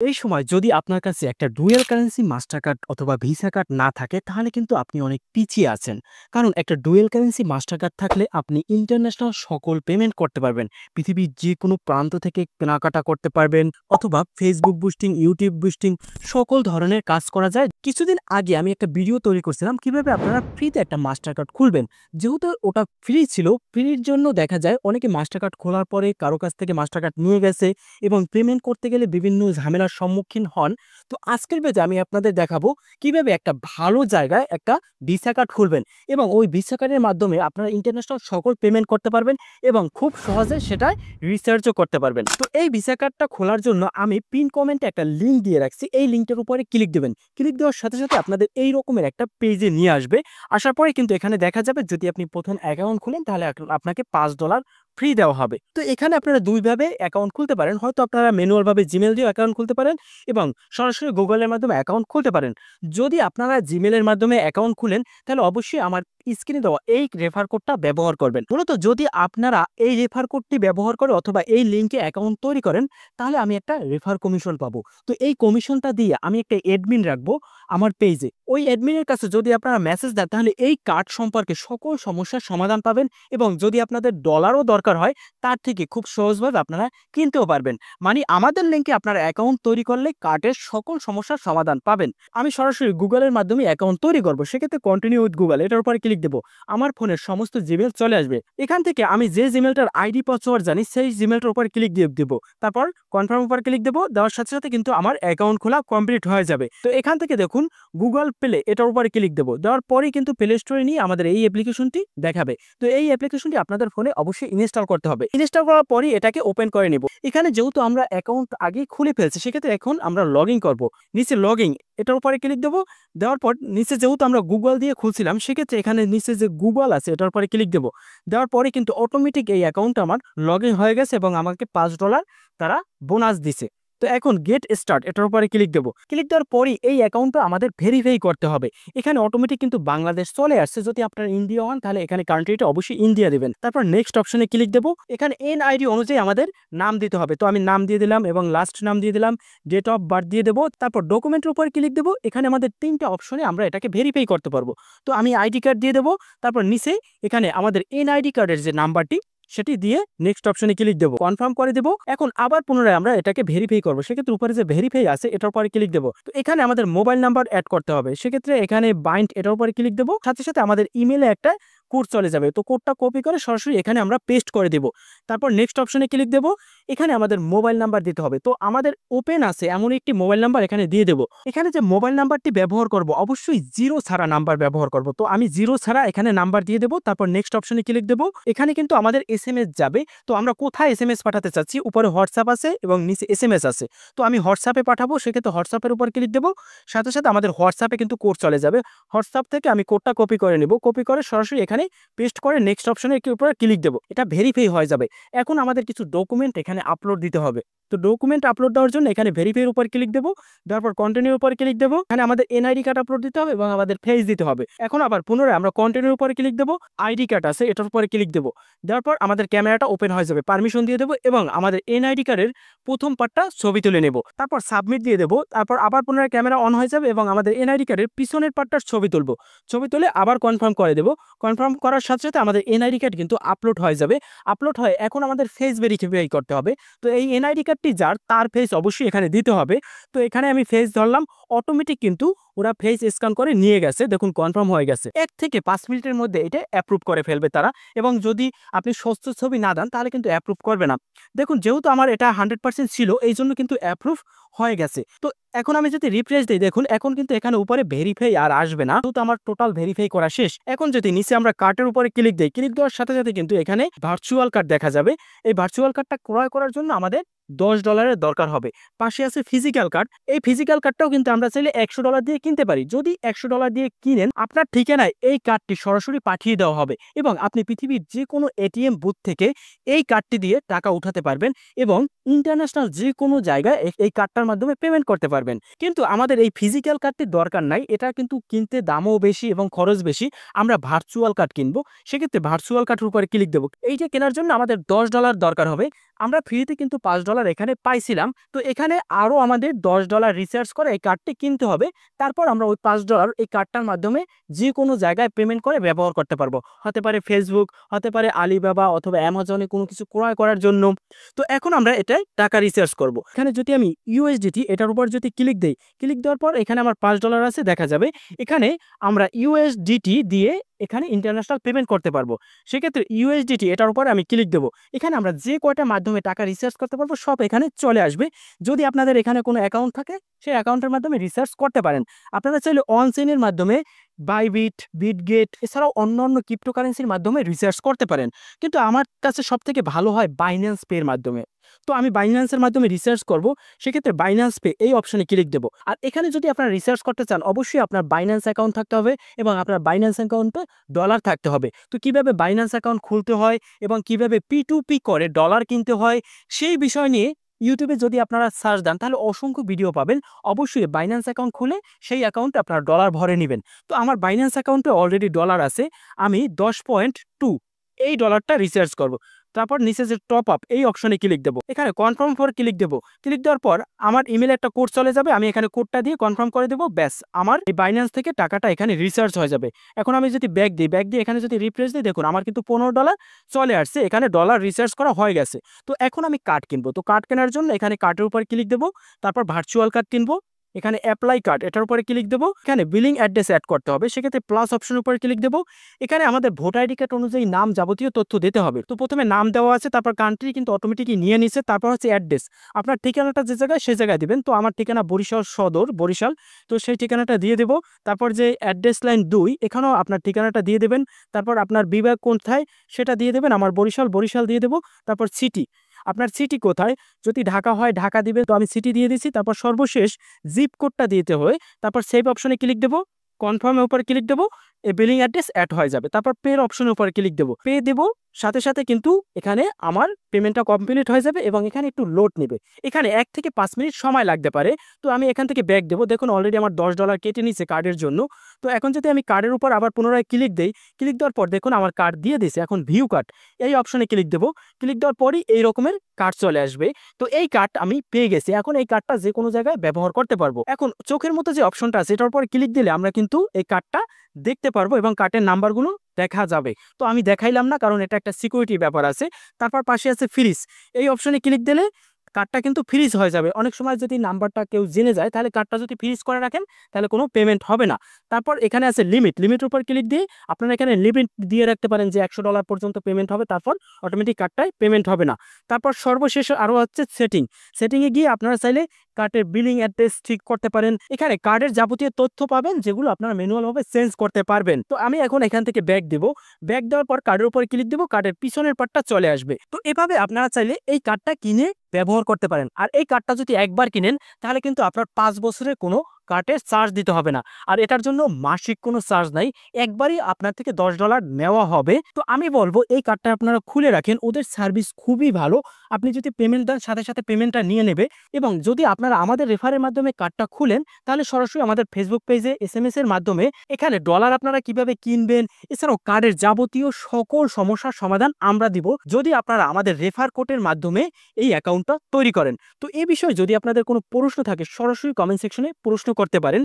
এই সময় যদি আপনার কাছে একটা ডুয়াল কারেন্সি মাস্টার কার্ড অথবা ভিসা কার্ড না থাকে তাহলে কিন্তু আপনি অনেক পিছিয়ে আছেন। কারণ একটা ডুয়াল কারেন্সি মাস্টার কার্ড থাকলে আপনি ইন্টারন্যাশনাল সকল পেমেন্ট করতে পারবেন। পৃথিবীর যে কোনো প্রান্ত থেকে কেনাকাটা করতে পারবেন অথবা ফেসবুক বুস্টিং, ইউটিউব বুস্টিং সকল ধরনের কাজ করা যায়। কিছুদিন আগে আমি একটা ভিডিও তৈরি করছিলাম কিভাবে আপনারা ফ্রিতে একটা মাস্টার কার্ড খুলবেন। যেহেতু ওটা ফ্রি ছিল, ফ্রির জন্য দেখা যায় অনেকে মাস্টার কার্ড খোলার পরে কারো কাছ থেকে মাস্টার কার্ড নিয়ে গেছে এবং পেমেন্ট করতে গেলে বিভিন্ন ঝামেলার সম্মুখীন হন। তো আজকের পেজে আমি আপনাদের দেখাবো কিভাবে একটা ভালো জায়গায় একটা ভিসা কার্ড খুলবেন এবং ওই ভিসা কার্ডের মাধ্যমে আপনারা ইন্টারন্যাশনাল সকল পেমেন্ট করতে পারবেন এবং খুব সহজে সেটা রিসার্চও করতে পারবেন। তো এই ভিসা কার্ডটা খোলার জন্য আমি পিন কমেন্টে একটা লিঙ্ক দিয়ে রাখছি। এই লিঙ্কটার উপরে ক্লিক দেবেন। ক্লিক দেওয়ার সাথে সাথে আপনাদের এই রকমের একটা পেজে নিয়ে আসবে। আসার পরে কিন্তু এখানে দেখা যাবে যদি আপনি প্রথম অ্যাকাউন্ট খুলেন তাহলে আপনাকে $5 ফ্রি দেওয়া হবে। তো এখানে আপনারা দুইভাবে অ্যাকাউন্ট খুলতে পারেন। হয়তো আপনারা ম্যানুয়াল ভাবে জিমেল দিয়ে অ্যাকাউন্ট খুলতে পারেন এবং সরাসরি গুগলের মাধ্যমে অ্যাকাউন্ট খুলতে পারেন। যদি আপনারা জিমেলের মাধ্যমে অ্যাকাউন্ট খুলেন তাহলে অবশ্যই আমার স্ক্রিনে দেওয়া এই রেফার কোডটা ব্যবহার করবেন। মূলত যদি আপনারা এই রেফার কোডটি ব্যবহার করে অথবা এই লিঙ্কে অ্যাকাউন্ট তৈরি করেন তাহলে আমি একটা রেফার কমিশন পাবো। তো এই কমিশনটা দিয়ে আমি একটা অ্যাডমিন রাখবো আমার পেজে। ওই অ্যাডমিনের কাছে যদি আপনারা মেসেজ দেন তাহলে এই কার্ড সম্পর্কে সকল সমস্যার সমাধান পাবেন এবং যদি আপনাদের ডলারও দরকার হয় তার থেকে খুব সহজভাবে আপনারা কিনতেও পারবেন। মানে আমাদের লিঙ্কে আপনারা অ্যাকাউন্ট তৈরি করলে কার্ডের সকল সমস্যার সমাধান পাবেন। আমি সরাসরি গুগলের মাধ্যমে অ্যাকাউন্ট তৈরি করব। সেক্ষেত্রে কন্টিনিউ উইথ গুগল এটার উপরে ক্লিক দেবো। আমার ফোনের সমস্ত জিমেল চলে আসবে। এখান থেকে আমি যে জিমেলটার আইডি পাসওয়ার্ড জানি সেই জিমেলটার উপরে ক্লিক দিয়ে দেবো। তারপর কনফার্ম উপর ক্লিক দেবো। দেওয়ার সাথে সাথে কিন্তু আমার অ্যাকাউন্ট খোলা কমপ্লিট হয়ে যাবে। তো এখান থেকে দেখুন গুগল প্লে এটার উপরে ক্লিক দেবো। দেওয়ার পরেই কিন্তু প্লে স্টোরে নিয়ে আমাদের এই অ্যাপ্লিকেশনটি দেখাবে। তো এই অ্যাপ্লিকেশনটি আপনাদের ফোনে অবশ্যই ইনস্টল করতে হবে। ইনস্টল করার পরই এটাকে ওপেন করে নিব। এখানে যেহেতু আমরা অ্যাকাউন্ট আগে খুলে ফেলছি সেক্ষেত্রে এখন আমরা লগ ইন করবো। নিচে লগ ইন এটার উপরে ক্লিক দেবো। দেওয়ার পর নিচে যেহেতু আমরা গুগল দিয়ে খুলছিলাম সেক্ষেত্রে এখানে নিচে যে গুগল আছে এটার উপরে ক্লিক দেবো। দেওয়ার পরে কিন্তু অটোমেটিক এই অ্যাকাউন্ট আমার লগ ইন হয়ে গেছে এবং আমাকে $5 তারা বোনাস দিছে। তো এখন গেট স্টার্ট এটার উপরে ক্লিক দেবো। ক্লিক দেওয়ার পরই এই অ্যাকাউন্টটা আমাদের ভেরিফাই করতে হবে। এখানে অটোমেটিক কিন্তু বাংলাদেশ চলে আসছে। যদি আপনার ইন্ডিয়া হন তাহলে এখানে কান্ট্রিটা অবশ্যই ইন্ডিয়া দেবেন। তারপর নেক্সট অপশনে ক্লিক দেবো। এখানে এনআইডি অনুযায়ী আমাদের নাম দিতে হবে। তো আমি নাম দিয়ে দিলাম এবং লাস্ট নাম দিয়ে দিলাম, ডেট অফ বার্থ দিয়ে দেবো। তারপর ডকুমেন্টের উপরে ক্লিক দেবো। এখানে আমাদের 3টা অপশনে আমরা এটাকে ভেরিফাই করতে পারবো। তো আমি আইডি কার্ড দিয়ে দেবো। তারপর নিচে এখানে আমাদের এনআইডি কার্ডের যে নাম্বারটি সেটি দিয়ে নেক্সট অপশনে ক্লিক দেবো, কনফার্ম করে দেবো। এখন আবার পুনরায় আমরা এটাকে ভেরিফাই করবো। সেক্ষেত্রে উপরে যে ভেরিফাই আছে এটার উপরে ক্লিক দেবো। তো এখানে আমাদের মোবাইল নাম্বার অ্যাড করতে হবে। সেক্ষেত্রে এখানে বাইন্ড এটার উপরে ক্লিক দেবো। সাথে সাথে আমাদের ইমেলে একটা কোড চলে যাবে। তো কোডটা কপি করে সরাসরি এখানে আমরা পেস্ট করে দেবো। তারপর নেক্সট অপশনে ক্লিক দেবো। এখানে আমাদের মোবাইল নাম্বার দিতে হবে। তো আমাদের ওপেন আছে এমন একটি মোবাইল নাম্বার এখানে দিয়ে দেবো। এখানে যে মোবাইল নাম্বারটি ব্যবহার করব অবশ্যই জিরো ছাড়া নাম্বার ব্যবহার করব। তো আমি জিরো ছাড়া এখানে নাম্বার দিয়ে দেবো। তারপর নেক্সট অপশনে ক্লিক দেবো। এখানে কিন্তু আমাদের এসএমএস যাবে। তো আমরা কোথায় এসএমএস পাঠাতে চাচ্ছি, উপরে হোয়াটসঅ্যাপ আছে এবং নিচে এসএমএস আছে। তো আমি হোয়াটসঅ্যাপে পাঠাবো। সেক্ষেত্রে হোয়াটসঅ্যাপের উপর ক্লিক দেবো। সাথে সাথে আমাদের হোয়াটসঅ্যাপে কিন্তু কোড চলে যাবে। হোয়াটসঅ্যাপ থেকে আমি কোডটা কপি করে নেব। কপি করে সরাসরি এখানে পেস্ট করে নেক্সট অপশনের উপরে ক্লিক দেবো। এটা ভেরিফাই হয়ে যাবে। এখন আমাদের কিছু ডকুমেন্ট এখানে আপলোড দিতে হবে। তো ডকুমেন্ট আপলোড দেওয়ার জন্য এখানে ভেরিফাইয়ের উপর ক্লিক দেবো। তারপর কন্টিনিউর উপর ক্লিক দেবো। এখানে আমাদের এনআইডি কার্ড আপলোড দিতে হবে এবং আমাদের ফেস দিতে হবে। এখন আবার পুনরায় আমরা কন্টিনিউর উপরে ক্লিক দেবো। আইডি কার্ড আছে এটার উপরে ক্লিক দেবো। দেওয়ার পর আমাদের ক্যামেরাটা ওপেন হয়ে যাবে। পারমিশন দিয়ে দেবো এবং আমাদের এনআইডি কার্ডের প্রথম পার্টটা ছবি তুলে নেব। তারপর সাবমিট দিয়ে দেবো। তারপর আবার পুনরায় ক্যামেরা অন হয়ে যাবে এবং আমাদের এনআইডি কার্ডের পিছনের পার্টটার ছবি তুলবো। ছবি তুলে আবার কনফার্ম করে দেবো। কনফার্ম করার সাথে সাথে আমাদের এনআইডি কার্ড কিন্তু আপলোড হয়ে যাবে। আপলোড হয়ে এখন আমাদের ফেস ভেরিফাই করতে হবে। তো এই এনআইডি কার্ডটি যার তার ফেস অবশ্যই এখানে দিতে হবে। তো এখানে আমি ফেস ধরলাম। অটোমেটিক কিন্তু ওরা ফেস স্ক্যান করে নিয়ে গেছে। দেখুন কনফার্ম হয়ে গেছে। 1 থেকে 5 মিনিটের মধ্যে এটা অ্যাপ্রুভ করে ফেলবে তারা। এবং যদি আপনি স্বচ্ছ ছবি না দেন তাহলে কিন্তু অ্যাপ্রুভ করবে না। দেখুন যেহেতু আমার এটা 100% ছিল এই জন্য কিন্তু অ্যাপ্রুভ হয়ে গেছে। তো এখন আমি যদি রিফ্রেশ দিই দেখুন এখন কিন্তু এখানে উপরে ভেরিফাই আর আসবে না। তো আমার টোটাল ভেরিফাই করা শেষ। এখন যদি নিচে আমরা কার্ডের উপরে ক্লিক দিই, ক্লিক দেওয়ার সাথে সাথে কিন্তু এখানে ভার্চুয়াল কার্ড দেখা যাবে। এই ভার্চুয়াল কার্ডটা ক্রয় করার জন্য আমাদের $10 দরকার হবে। পাশে আছে ফিজিক্যাল কার্ড। এই ফিজিক্যাল কার্ডটাও কিন্তু আমরা চাইলে $100 দিয়ে কিনতে পারি। যদি $100 দিয়ে কিনেন আপনার ঠিকানায় এই কার্ডটি সরাসরি পাঠিয়ে দেওয়া হবে এবং আপনি পৃথিবীর যে কোনো এটিএম বুথ থেকে এই কার্ডটি দিয়ে টাকা উঠাতে পারবেন এবং ইন্টারন্যাশনাল যে কোনো জায়গায় এই কার্ডটার মাধ্যমে পেমেন্ট করতে পারবেন। কিন্তু আমাদের এই ফিজিক্যাল কার্ডটির দরকার নাই। এটা কিন্তু কিনতে দামও বেশি এবং খরচ বেশি। আমরা ভার্চুয়াল কার্ড কিনবো। সেক্ষেত্রে ভার্চুয়াল কার্ডের উপরে ক্লিক দেবো। এইটা কেনার জন্য আমাদের $10 দরকার হবে। আমরা ফ্রিতে কিন্তু $5 এখানে পাইছিলাম। তো এখানে আরও আমাদের $10 রিচার্জ করে এই কার্ডটি কিনতে হবে। তারপর আমরা ওই $5 এই কার্ডটার মাধ্যমে যে কোনো জায়গায় পেমেন্ট করে ব্যবহার করতে পারবো। হতে পারে ফেসবুক, হতে পারে আলিবাবা অথবা অ্যামাজনে কোনো কিছু ক্রয় করার জন্য। তো এখন আমরা এটায় টাকা রিচার্জ করব। এখানে যদি আমি ইউএসডিটি এটার উপর যদি ক্লিক দেই, ক্লিক দেওয়ার পর এখানে আমার $5 আছে দেখা যাবে। এখানে আমরা ইউএসডিটি দিয়ে এখানে ইন্টারন্যাশনাল পেমেন্ট করতে পারবো। সেক্ষেত্রে ইউএসডিটি এটার উপরে আমি ক্লিক দেবো। এখানে আমরা যে কয়টার মাধ্যমে টাকা রিচার্জ করতে পারবো সব এখানে চলে আসবে। যদি আপনাদের এখানে কোনো অ্যাকাউন্ট থাকে সেই অ্যাকাউন্টের মাধ্যমে রিচার্জ করতে পারেন। আপনারা চাইলে অনচেইনের মাধ্যমে বাইবিট, বিটগেট এছাড়াও অন্যান্য ক্রিপ্টোকারেন্সির মাধ্যমে রিচার্জ করতে পারেন। কিন্তু আমার কাছে সবথেকে ভালো হয় বাইন্যান্স পের মাধ্যমে। তো আমি বাইন্যান্সের মাধ্যমে রিসার্চ করব। সেক্ষেত্রে বাইন্যান্স পে এই অপশনে ক্লিক দেবো। আর এখানে যদি আপনারা রিসার্চ করতে চান অবশ্যই আপনার বাইন্যান্স অ্যাকাউন্ট থাকতে হবে এবং আপনার বাইন্যান্স অ্যাকাউন্টে ডলার থাকতে হবে। তো কিভাবে বাইন্যান্স অ্যাকাউন্ট খুলতে হয় এবং কিভাবে P2P করে ডলার কিনতে হয় সেই বিষয় নিয়ে ইউটিউবে যদি আপনারা সার্চ দেন তাহলে অসংখ্য ভিডিও পাবেন। অবশ্যই বাইন্যান্স অ্যাকাউন্ট খুলে সেই অ্যাকাউন্টে আপনারা ডলার ভরে নেবেন। তো আমার বাইন্যান্স অ্যাকাউন্টে অলরেডি ডলার আছে। আমি 10.2 এই ডলারটা রিচার্জ করব। তারপর নিচে যে টপ আপ এই অপশনে ক্লিক দেবো। এখানে কনফার্ম ফর ক্লিক দেবো। ক্লিক দেওয়ার পর আমার ইমেলে একটা কোড চলে যাবে। আমি এখানে কোডটা দিয়ে কনফার্ম করে দেবো। ব্যাস আমার এই বাইন্যান্স থেকে টাকাটা এখানে রিচার্জ হয়ে যাবে। এখন আমি যদি ব্যাক দিই, ব্যাক দিয়ে এখানে যদি রিফ্রেশ দিই দেখুন আমার কিন্তু $15 চলে আসছে। এখানে ডলার রিচার্জ করা হয়ে গেছে। তো এখন আমি কার্ড কিনবো। তো কার্ড কেনার জন্য এখানে কার্ডের উপর ক্লিক দেবো। তারপর ভার্চুয়াল কার্ড কিনবো। এখানে অ্যাপ্লাই কার্ড এটার উপরে ক্লিক দেবো। এখানে বিলিং অ্যাড্রেস অ্যাড করতে হবে। সেক্ষেত্রে প্লাস অপশনের উপরে ক্লিক দেবো। এখানে আমাদের ভোটার আইডি কার্ড অনুযায়ী নাম যাবতীয় তথ্য দিতে হবে। তো প্রথমে নাম দেওয়া আছে, তারপর কান্ট্রি কিন্তু অটোমেটিকই নিয়ে নিছে। তারপর হচ্ছে অ্যাড্রেস, আপনার ঠিকানাটা যে জায়গায় সেই জায়গায় দিবেন। তো আমার ঠিকানা বরিশাল সদর, বরিশাল। তো সেই ঠিকানাটা দিয়ে দেবো। তারপর যে অ্যাড্রেস লাইন 2 এখানেও আপনার ঠিকানাটা দিয়ে দেবেন। তারপর আপনার বিভাগ কোথায় সেটা দিয়ে দেবেন। আমার বরিশাল, বরিশাল দিয়ে দেবো। তারপর সিটি, আপনার সিটি কোথায়, যদি ঢাকা হয় ঢাকা দিবে। তো আমি সিটি দিয়ে দিছি। তারপর সর্বশেষ জিপ কোডটা দিতে হয়। তারপর সেভ অপশনে ক্লিক দেবো। কনফার্মের উপর ক্লিক দেবো। এই বিলিং অ্যাড্রেস অ্যাড হয়ে যাবে। তারপর পের অপশনের উপর ক্লিক দেবো। পে দেবো। সাথে সাথে কিন্তু এখানে আমার পেমেন্টটা কমপ্লিট হয়ে যাবে এবং এখানে একটু লোড নেবে। এখানে 1 থেকে 5 মিনিট সময় লাগতে পারে। তো আমি এখান থেকে ব্যাক দেবো। দেখুন অলরেডি আমার $10 কেটে নিছে কার্ডের জন্য। তো এখন যদি আমি কার্ডের উপর আবার পুনরায় ক্লিক দেই, ক্লিক দেওয়ার পর দেখুন আমার কার্ড দিয়ে দিয়েছে। এখন ভিউ কার্ড এই অপশনে ক্লিক দেবো। ক্লিক দেওয়ার পরই এই রকমের কার্ড চলে আসবে। তো এই কার্ড আমি পেয়ে গেছি। এখন এই কার্ডটা যে কোনো জায়গায় ব্যবহার করতে পারবো। এখন চোখের মতো যে অপশনটা আছে এটার উপর ক্লিক দিলে আমরা কিন্তু এই কার্ডটা দেখতে পারবো এবং কার্ডের নাম্বারগুলো দেখা যাবে। তো আমি দেখাইলাম না কারণ এটা একটা সিকিউরিটি ব্যাপার আছে। তারপর পাশে আছে ফ্রিজ, এই অপশনে ক্লিক দিলে কার্ডটা কিন্তু ফ্রিজ হয়ে যাবে। অনেক সময় যদি নাম্বারটা কেউ জেনে যায় তাহলে কার্ডটা যদি ফ্রিজ করে রাখেন তাহলে কোনো পেমেন্ট হবে না। তারপর এখানে আছে লিমিট, লিমিটের উপর ক্লিক দিয়ে আপনারা এখানে লিমিট দিয়ে রাখতে পারেন যে $100 পর্যন্ত পেমেন্ট হবে। তারপর অটোমেটিক কার্ডটায় পেমেন্ট হবে না। তারপর সর্বশেষ আরও হচ্ছে সেটিং, সেটিংয়ে গিয়ে আপনারা চাইলে কার্ডের বিলিং অ্যাড্রেস ঠিক করতে পারেন। এখানে কার্ডের যাবতীয় তথ্য পাবেন যেগুলো আপনারা ম্যানুয়ালভাবে চেঞ্জ করতে পারবেন। তো আমি এখন এখান থেকে ব্যাক দেব। ব্যাক দেওয়ার পর কার্ডের উপর ক্লিক দেবো। কার্ডের পিছনের পার্টটা চলে আসবে। তো এভাবে আপনারা চাইলে এই কার্ডটা কিনে ব্যবহার করতে পারেন। আর এই কার্ডটা যদি একবার কিনেন তাহলে কিন্তু আপনার 5 বছরের কোনো কার্ডের চার্জ দিতে হবে না। আর এটার জন্য মাসিক কোনো চার্জ নাই, একবারই আপনার থেকে $10 নেওয়া হবে। তো আমি বলবো এই কার্ডটা আপনারা খুলে রাখেন, ওদের সার্ভিস খুবই ভালো। আপনি যদি পেমেন্ট দেন সাথে সাথে পেমেন্টটা নিয়ে নেবে। এবং যদি আপনারা আমাদের রেফারের মাধ্যমে কার্ডটা খুলেন তাহলে সরাসরি আমাদের ফেসবুক পেজে SMS এর মাধ্যমে এখানে ডলার আপনারা কিভাবে কিনবেন এছাড়াও কার্ডের যাবতীয় সকল সমস্যার সমাধান আমরা দিব যদি আপনারা আমাদের রেফার কোডের মাধ্যমে এই অ্যাকাউন্টটা তৈরি করেন। তো এই বিষয়ে যদি আপনাদের কোনো প্রশ্ন থাকে সরাসরি কমেন্ট সেকশনে প্রশ্ন করতে পারেন।